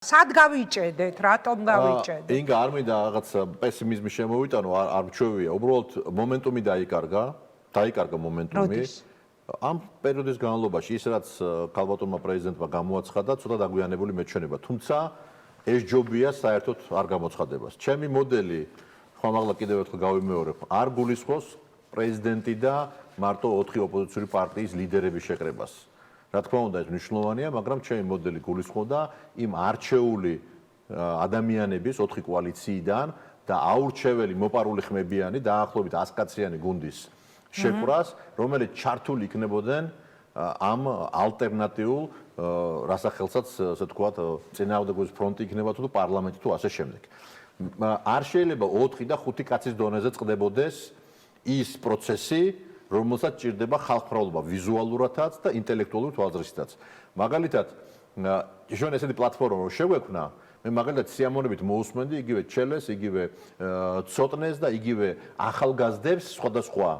სად გავიჭედეთ, რატომ გავიჭედეთ? ინგა არ მინდა რაღაც პესიმიზმი შემოვიტანო, არ მჩვევია. უბრალოდ მომენტუმი დაიკარგა მომენტუმი. ამ პერიოდის განმავლობაში ის რაც ქალბატონმა პრეზიდენტმა გამოაცხადა, ცოტა დაგვიანებული მეჩვენება. თუმცა ეს ჯობია საერთოდ არ გამოცხადებას. ჩემი მოდელი, ხომაღლა კიდევ ერთხელ გავიმეორებ, არ გულისხმობს პრეზიდენტი და მარტო 4 ოპოზიციური პარტიის ლიდერების შეკრებას. რა თქმა უნდა, ეს მნიშვნელოვანია, მაგრამ ჩემი მოდელი გულისხმობდა იმ არჩეული ადამიანების 4 კოალიციიდან და აურჩეველი მოპარული ხმებიანი დაახლოებით 100 კაციანი გუნდის შეკვრას, რომელიც ჩართული იქნებოდნენ ამ ალტერნატიულ რასახელსაც, ასე თქვათ, წინააღმდეგობის ფრონტი იქნება თუ პარლამენტი თუ ასე შემდეგ. არ შეიძლება 4 და 5 კაცის დონეზე წყდებოდეს ის პროცესი, რომელსაც ჭირდება ხალხმრავლობა ვიზუალურადაც და ინტელექტუალური თვალსაზრისითაც. მაგალითად, ჩვენ ესეთი პლატფორმა რო შეგვექმნა, მე მაგალითად სიამოვნებით მოусმენდი იგივე ჩელეს, იგივე ცოტნეს და იგივე ახალგაზრდებს სხვადასხვა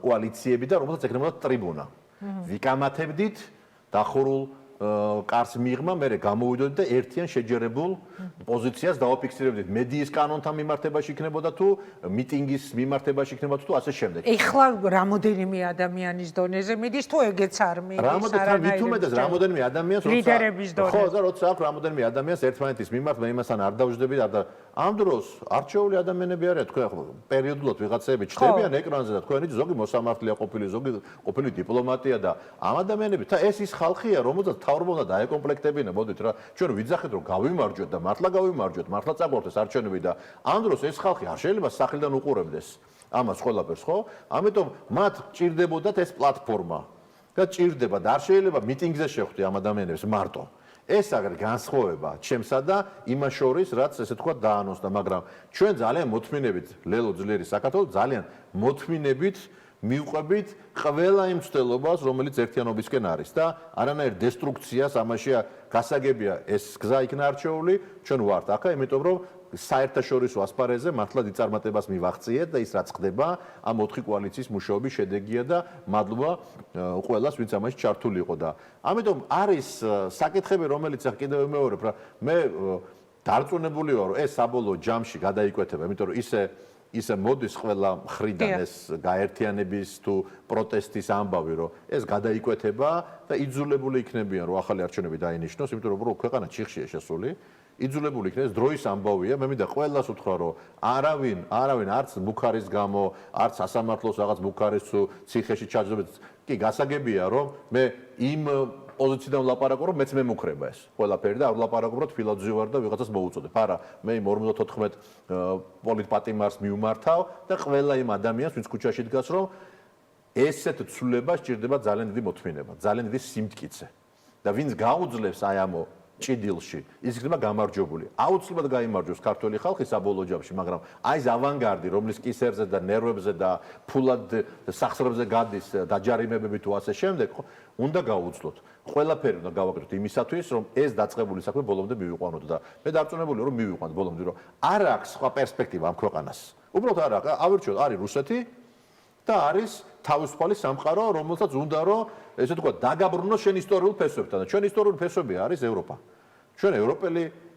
კოალიციები და რომელსაც ექნებოდა ტრიბუნა. ვიკამათებდით დახურულ კარს მიღმა, მე გამოვიდოდით და ერთიან შეჯერებულ პოზიციას დავაფიქსირებდით. მედიის კანონთან მიმართებაში იქნებოდა თუ მიტინგის მიმართებაში იქნებოდა თუ ასე შემდეგ. ეხლა რამოდენიმე ადამიანის დონეზე მიდის თუ ეგეც არ მიდის? რამოდენიმე ადამიანს ლიდერების დონეზე. ხო, და როცა აქვს რამოდენიმე ადამიანს ერთმანეთის მიმართ, მე იმასთან არ დავждდები და ამ დროს არჩეული ადამიანები არიან, თქვენ პერიოდულად ვიღაცები ჩნდებიან ეკრანზე და თქვენი ზოგი მოსამართლეა ყოფილი, ზოგი ყოფილი დიპლომატია და ამ ადამიანები და ეს ის ხალხია, რომელსაც თავრობა უნდა დაეკომპლექტებინა, მოდით რა, ჩვენ ვიძახეთ რომ გავიმარჯვოთ და მართლა გავიმარჯვოთ, მართლა წაგვართეს არჩევნები და ამ დროს ეს ხალხი არ შეიძლება სახელიდან უყურებდეს ამას ყველაფერს, ხო? ამიტომ მათ ჭირდებოდათ ეს პლატფორმა და ჭირდება და არ შეიძლება მიტინგზე შეხვდე ამ ადამიანებს მარტო. ეს აგერ განსხვავება ჩემსა და იმას შორის, რაც ესე თქვა დაანონსდა, მაგრამ ჩვენ ძალიან მოთმინებით, ლელო ძლიერი საქართველოს ძალიან მოთმინებით მივყვებით ყველა იმ ცდელობას, რომელიც ერთიანობისკენ არის და არანაირ დესტრუქციას ამაში გასაგებია ეს გზა იქნა არჩეული, ჩვენ ვართ ახლა, იმიტომ რომ საერთაშორისო ასპარეზზე მართლაც იწარმოებას მივაღწიეთ და ის რაც ხდება ამ 4 კოალიციის მუშაობის შედეგია და მადლობა ყველას, ვინც ამაში ჩართული იყო და ამიტომ არის საკითხები, რომელიც ახ კიდევ ვიმეორებ რა, მე დარწმუნებული ვარ, რომ ეს საბოლოო ჯამში გადაიკვეთება, იმიტომ რომ ისე მოდის ყველა მხრიდან ეს გაერთიანების თუ პროტესტის ამბავი, რომ ეს გადაიკვეთება და იძულებული იქნებიან, რომ ახალი არჩევნები დაინიშნოს, იმიტომ რომ უბრალოდ ქვეყანა ჩიხშია შესული. იძულებული იქნება ეს დროის ამბავია, მე მინდა ყველას უთხრა, რომ არავინ არც ბუქარის გამო, არც სასამართლოს რაღაც ბუქარის თუ ციხეში ჩაჯდებით, კი გასაგებია, რომ მე იმ პოზიციიდან ვლაპარაკო, რომ მეც მემუქრება ეს ყველაფერი და არ ვლაპარაკობ, რომ თბილაძე ვარ და ვიღაცას მოუწოდებ. არა, მე იმ 54 პოლიტპატიმარს მივმართავ და ყველა იმ ადამიანს, ვინც ქუჩაში დგას, რომ ესეთ ცვლილებას ჭირდება ძალიან დიდი მოთმინება, ძალიან დიდი სიმტკიცე. და ვინც გაუძლებს აი ამ ჭიდილში, ის იქნება გამარჯვებული. აუცილებლად გაიმარჯვოს ქართველი ხალხი საბოლოო ჯამში, მაგრამ აი ეს ავანგარდი, რომლის კისერზე და ნერვებზე და ფულად სახსრებზე გადის დაჯარიმებები თუ ასე შემდეგ, უნდა გაუძლოთ. ყველაფერი უნდა გავაკეთოთ იმისათვის, რომ ეს დაწყებული საქმე ბოლომდე მივიყვანოთ და მე დარწმუნებული ვარ, რომ მივიყვანთ ბოლომდე, რომ არ აქვს სხვა პერსპექტივა ამ ქვეყანას. უბრალოდ არ აქვს, ავირჩიოთ, არის რუსეთი და არის თავისუფალი სამყარო, რომელსაც უნდა რომ ესე თქვა დაგაბრუნოს შენ ისტორიულ ფესვებთან და ჩვენ ისტორიული ფესვები არის ევროპა. ჩვენ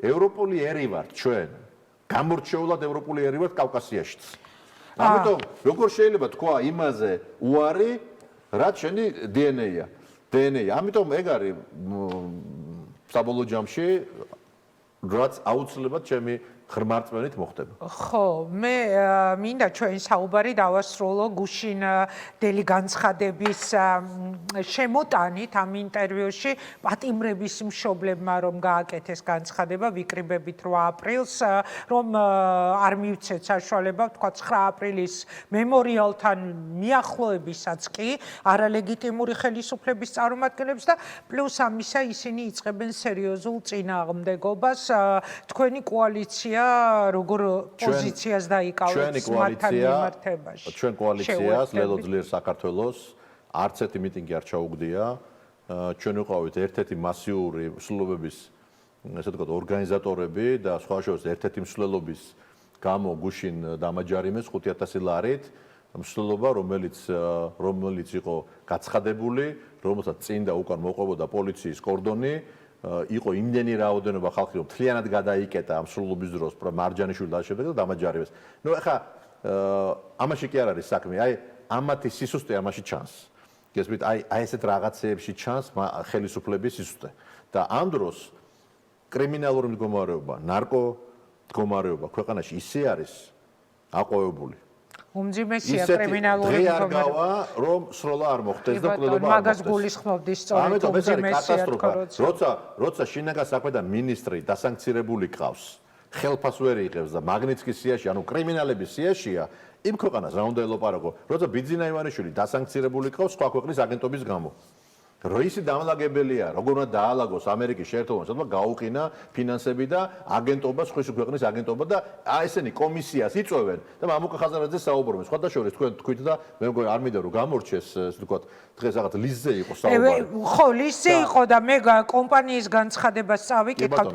ევროპული ერი ვართ, ჩვენ გამორჩეულად ევროპული ერი ვართ კავკასიაშიც. ამიტომ როგორ შეიძლება თქვა იმაზე უარი, რაც შენი დნმ-ია. ამიტომ ეგ არის საბოლოო ჯამში, რაც აუცილებლად ჩემი ღრმარწმენით მოხდება. ხო, მე მინდა ჩვენ საუბარი დავასრულო გუშინდელი განცხადების შემოტანით ამ ინტერვიუში პატიმრების მშობლებმა რომ გააკეთეს განცხადება ვიკრიბებით 8 აპრილს, რომ არ მივცეთ საშუალება, თქვა 9 აპრილის მემორიალთან მიახლოებისაც კი არალეგიტიმური ხელისუფლების წარმომადგენლებს და პლუს ამისა ისინი იწყებენ სერიოზულ წინააღმდეგობას თქვენი კოალიცია როგორ პოზიციას დაიკავებს მათთან მიმართებაში. ჩვენ კოალიციას ლელო ძლიერ საქართველოს არც ერთი მიტინგი არ ჩაუგდია. ჩვენ ვიყავით ერთ-ერთი მასიური მსვლელობების, ესე ვთქვათ, ორგანიზატორები და სხვა შორის ერთ-ერთი მსვლელობის გამო გუშინ დამაჯარიმეს 5000 ლარით მსვლელობა, რომელიც იყო გაცხადებული, რომელსაც წინ და უკან მოყვებოდა პოლიციის კორდონი, იყო იმდენი რაოდენობა ხალხი რომ თლიანად გადაიკეტა ამ სრულობის დროს მარჯანიშვილი და შემდეგ და დამაჯარებეს. ნუ ეხა ამაში კი არ არის საქმე, აი ამათი სისუსტე ამაში ჩანს. გესმით, აი ესეთ რაღაცეებში ჩანს ხელისუფლების სისუსტე. და ამ დროს კრიმინალური მდგომარეობა, ნარკო მდგომარეობა ქვეყანაში ისე არის აყვავებული. უმძიმესია კრიმინალური მდგომარეობა, რომ სროლა არ მოხდეს და კლდეობა არ მოხდეს. მაგას გულისხმობდი სწორედ უმძიმესია კატასტროფა. როცა შინაგან საქმეთა მინისტრი დასანქცირებული ყავს, ხელფას ვერ იღებს და მაგნიცკის სიაში, ანუ კრიმინალების სიაშია, იმ ქვეყანას რა უნდა ელაპარაკო, როცა ბიძინა ივანიშვილი დასანქცირებული ყავს სხვა ქვეყნის აგენტობის გამო. როისი დამლაგებელია, როგორ უნდა დაალაგოს ამერიკის შეერთებულ შტატებმა გაუყინა ფინანსები და აგენტობა, სხვა ქვეყნის აგენტობა და ესენი კომისიას იწვევენ და მამუკა ხაზარაძე საუბრობენ. სხვადასხვა თქვენ თქვით და მე მგონი არ მინდა რომ გამორჩეს, ასე ვთქვათ, დღეს რაღაც ლიზზე იყო საუბარი. ხო, ლიზზე იყო და მე კომპანიის განცხადებას წავიკითხავ,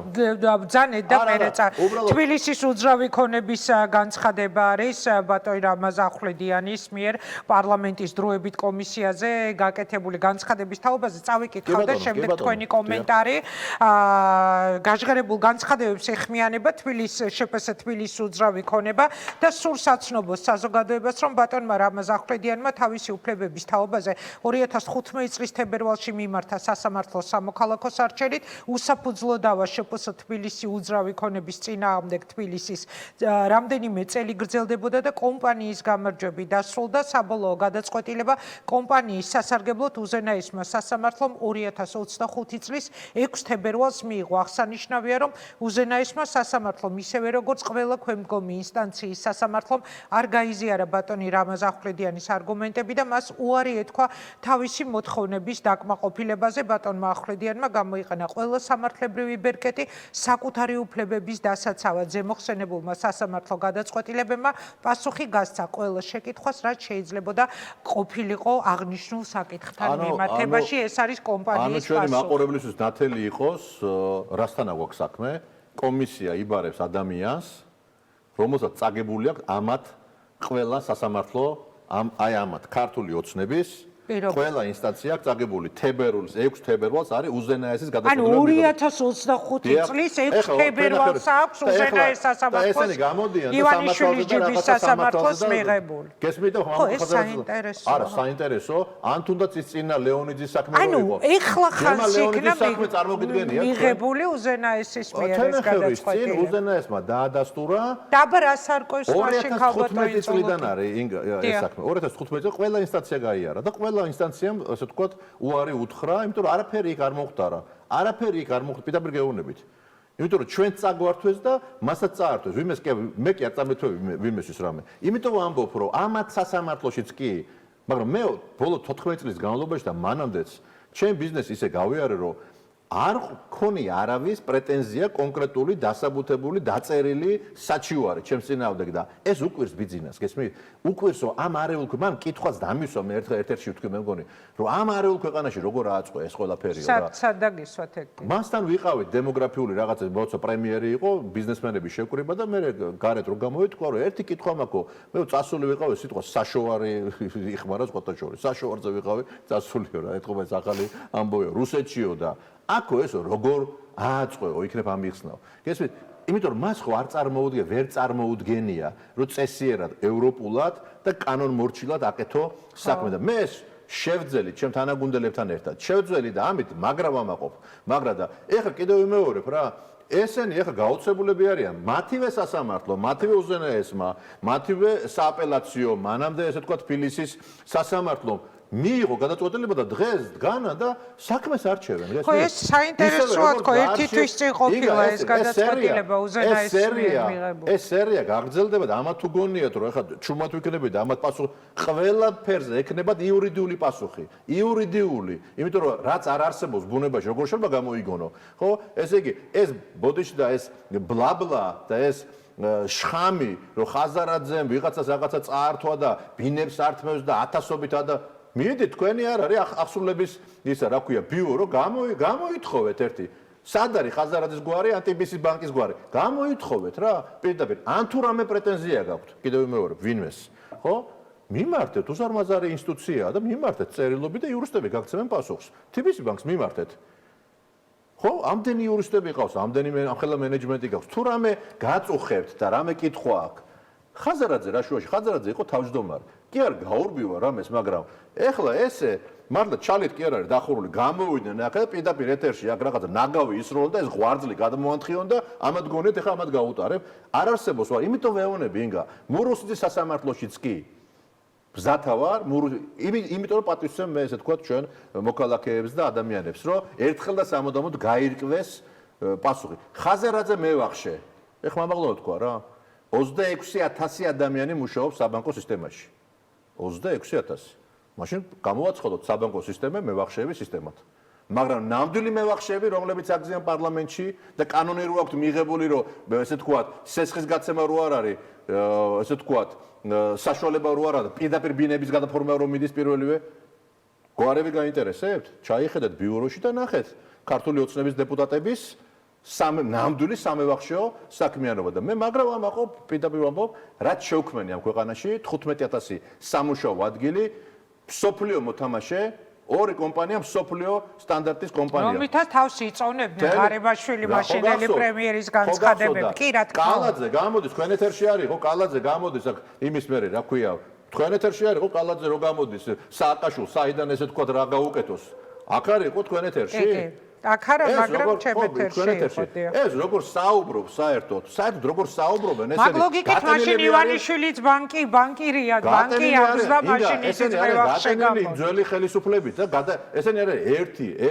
ბძანეთ და მერეცა თბილისის უძრავი ქონების განცხადება არის ბატონი რამაზ ახვლედიანის მიერ პარლამენტის დროებით კომისიაზე გაკეთებული განცხადების თაობაზე წავიკითხავ და შემდეგ თქვენი კომენტარი გაჟღერებულ განცხადებებს ეხმიანება შპს თბილისის უძრავი ქონება და სურს აცნობს საზოგადოებას რომ ბატონმა რამაზ ახვლედიანმა თავისი უფლებების თაობაზე 2015 წლის თებერვალში მიმართა სასამართლოს სამოქალაქო სარჩელით უსაფუძვლო დავა შპს თბილისის უძრავი ქონების წინააღმდეგ თბილისის რამდენიმე წელი გრძელდებოდა და კომპანიის გამარჯვები დასრულდა საბოლოო გადაწყვეტილება კომპანიის სასარგებლოდ უზენაესმა სასამართლომ 2025 წლის 6 თებერვალს მიიღო. აღსანიშნავია, რომ უზენაესმა სასამართლომ ისევე როგორც ყველა ქვემდგომი ინსტანციის სასამართლომ არ გაიზიარა ბატონი რამაზ ახვლედიანის არგუმენტები და მას უარი ეთქვა თავისი მოთხოვნების დაკმაყოფილებაზე. ბატონმა ახვლედიანმა გამოიყენა ყველა სამართლებრივი ბერკეტი საკუთარი უფლებების დასაცავად ზემოხსენებულმა სასამართლო გადაწყვეტილებებმა პასუხი გასცა ყველა შეკითხვას, რაც შეიძლებოდა ყოფილიყო აღნიშნულ საკითხთან მიმართებაში. ეს არის კომპანიის პასუხი. ანუ ჩვენი მაყურებლისთვის ნათელი იყოს, რასთან აქვს საქმე? კომისია იბარებს ადამიანს, რომელსაც წაგებული აქვს ამათ ყველა სასამართლო ამათ ქართული ოცნების ყველა ინსტანცია აქვს წაგებული თებერვალს 6 თებერვალს არის უზენაესის გადაწყვეტილება. ანუ 2025 წლის 6 თებერვალს აქვს უზენაეს სასამართლოს ივანიშვილის ჯიბის სასამართლოს მიღებული. გესმით და ეს საინტერესოა. არა, საინტერესო, ან თუნდაც ის წინა ლეონიძის საქმე რო იყო. ანუ ეხლა ხანს იქნა წარმოგიდგენია მიღებული უზენაესის მიერ ეს გადაწყვეტილება. უზენაესმა დაადასტურა დაბა რა სარკოს მაშინ ქალბატონი 2015 წლიდან არის ეს საქმე. 2015 წელს ყველა ინსტანცია გაიარა და ყველა ინსტანციამ, ასე ვთქვათ, უარი უთხრა, იმიტომ რომ არაფერი იქ არ მოხდარა. არაფერი იქ არ მოხდა პირდაპირ გეუბნებით. იმიტომ რომ ჩვენ წაგვართვეს და მასაც წაართვეს. მე კი არ წამეთვევი ვიმესის რამე. იმიტომ ვამბობ, რომ ამათ სასამართლოშიც კი, მაგრამ მე ბოლო 14 წლის განმავლობაში და მანამდეც ჩემ ბიზნესი ისე გავიარე, რომ არ ქონია არავის პრეტენზია კონკრეტული დასაბუთებული დაწერილი საჩივარი ჩემს წინააღმდეგ და ეს უკვირს ბიძინას, გესმით? უკვირს რომ ამ არეულ მან კითხვაც დამისვა მე ერთ-ერთი ვთქვი მე მგონი, რომ ამ არეულ ქვეყანაში როგორ ააწყვე ეს ყველაფერი რა. სად დაგისვათ ეგ? მასთან ვიყავით დემოგრაფიული რაღაცა, როცა პრემიერი იყო, ბიზნესმენების შეკრება და მე გარეთ რო გამოვიტყვა, რომ ერთი კითხვა მაქვს, მე წასული ვიყავი სიტყვა საშოვარი იხმარა სხვათა შორის. საშოვარზე ვიყავი, წასულიო რა, ეთქობა ეს ახალი ამბავია, რუსეთშიო და აქო ეს როგორ ააწყვეო, იქნებ ამიხსნავ. გესმით? იმიტომ რომ მას ხო ვერ წარმოუდგენია, რომ წესიერად, ევროპულად და კანონმორჩილად აკეთო საქმე და მე ეს შევძელი ჩემ თანაგუნდელებთან ერთად. შევძელი და ამით მაგრა ვამაყობ. მაგრა და ეხლა კიდევ ვიმეორებ რა, ესენი ეხლა გაოცებულები არიან, მათივე სასამართლო, მათივე უზენაესმა, მათივე სააპელაციო, მანამდე ესე ვთქვათ თბილისის სასამართლომ მიიღო გადაწყვეტილება და დღეს დგანა და საქმეს არჩევენ. ხო, ეს საინტერესოა თქო, ერთი თვის წინ ყოფილა ეს გადაწყვეტილება უზენაესის მიღებული. ეს სერია გაგრძელდება და ამათ თუ გონიათ, რომ ეხლა ჩუმად ვიქნებით და ამათ პასუხი ყველა ფერზე ექნებათ იურიდიული პასუხი. იურიდიული, იმიტომ რომ რაც არ არსებობს ბუნებაში, როგორ შეიძლება გამოიგონო. ხო, ესე იგი, ეს ბოდიში და ეს ბლაბლა და ეს შხამი, რომ ხაზარაძემ ვიღაცას რაღაცა წაართვა და ბინებს ართმევს და ათასობით და მიედი თქვენი არ არის ახსულების ისა რა ქვია ბიურო გამოითხოვეთ ერთი სად არის ხაზარაძის გვარი ან ტიბისის ბანკის გვარი გამოითხოვეთ რა პირდაპირ ან თუ რამე პრეტენზია გაქვთ კიდევ მეორე ვინმეს ხო მიმართეთ უსარმაზარი ინსტიტუციაა და მიმართეთ წერილობი და იურისტები გაგცემენ პასუხს ტიბისის ბანკს მიმართეთ ხო, ამდენი იურისტები ყავს, ამდენი ხელა მენეჯმენტი გაქვს. თუ რამე გაწუხებთ და რამე კითხვა აქვს. ხაზარაძე რა შუაში, ხაზარაძე იყო თავმჯდომარე. კი არ გაურბივა რამეს, მაგრამ ეხლა ესე მართლა ჩალით კი არ არის დახურული, გამოვიდნენ ახლა პირდაპირ ეთერში აქ რაღაცა ნაგავი ისროლდა, ეს ღვარძლი გადმოანთხიონ და ამათ გონეთ, ეხლა ამათ გაუტარებ. არ არსებობს ვარ, იმიტომ ვეუბნები ინგა, მურუსიძის სასამართლოშიც კი ბზათა ვარ, იმიტომ რომ პატივცემ მე ესე თქვა ჩვენ მოქალაქეებს და ადამიანებს, რომ ერთხელ და სამუდამოდ გაირკვეს პასუხი. ხაზარაძე მევახშე. ეხლა მაღლა თქვა რა. 26,000 ადამიანი მუშაობს საბანკო სისტემაში. 26,000. მაშინ გამოვაცხადოთ საბანკო სისტემა მევახშეების სისტემად. მაგრამ ნამდვილი მევახშეები, რომლებიც აგზიან პარლამენტში და კანონიერი აქვთ მიღებული, რომ ესე თქვა, სესხის გაცემა რო არ არის, ესე თქვა, საშუალება რო არ არის, პირდაპირ ბინების გადაფორმა რომ მიდის პირველივე, გვარები გაინტერესებთ? ჩაიხედეთ ბიუროში და ნახეთ ქართული ოცნების დეპუტატების ნამდვილი სამევახშეო საქმიანობა და მე მაგრამ ამაყობ პირდაპირ ვამბობ, რაც შეუქმენი ამ ქვეყანაში 15,000 სამუშაო ადგილი, სოფლიო მოთამაშე, ორი კომპანია სოფლიო სტანდარტის კომპანია. რომლითაც თავს იწონებდნენ ღარიბაშვილი მაშინელი პრემიერის განცხადებები. კი რა თქმა უნდა. კალაძე გამოდის, თქვენ ეთერში არის ხო? კალაძე გამოდის აქ იმის მერე, რა ქვია? თქვენ ეთერში არის ხო? კალაძე რო გამოდის, სააკაშვილ, საიდან ესე თქვა რა გაუკეთოს? აქ არის ხო თქვენ ეთერში? აქ არა, მაგრამ ჩემეთერში. ეს როგორ საუბრობ საერთოდ როგორ საუბრობენ ესენი. მაგ ლოგიკით მაშინ ივანიშვილიც ბანკირია, ბანკი აქვს და მაშინ ისიც მევახშე გამოდის. ძველი ხელისუფლებით და ესენი არის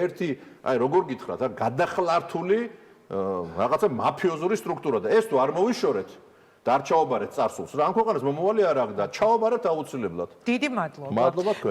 ერთი, აი როგორ გითხრათ, გადახლართული რაღაცა მაფიოზური სტრუქტურა და ეს თუ არ მოვიშორეთ და არ ჩაობარეთ წარსულს, რა ამ ქვეყანას მომავალი არ აქვს და ჩაობარეთ აუცილებლად. დიდი მადლობა. მადლობა თქვენ.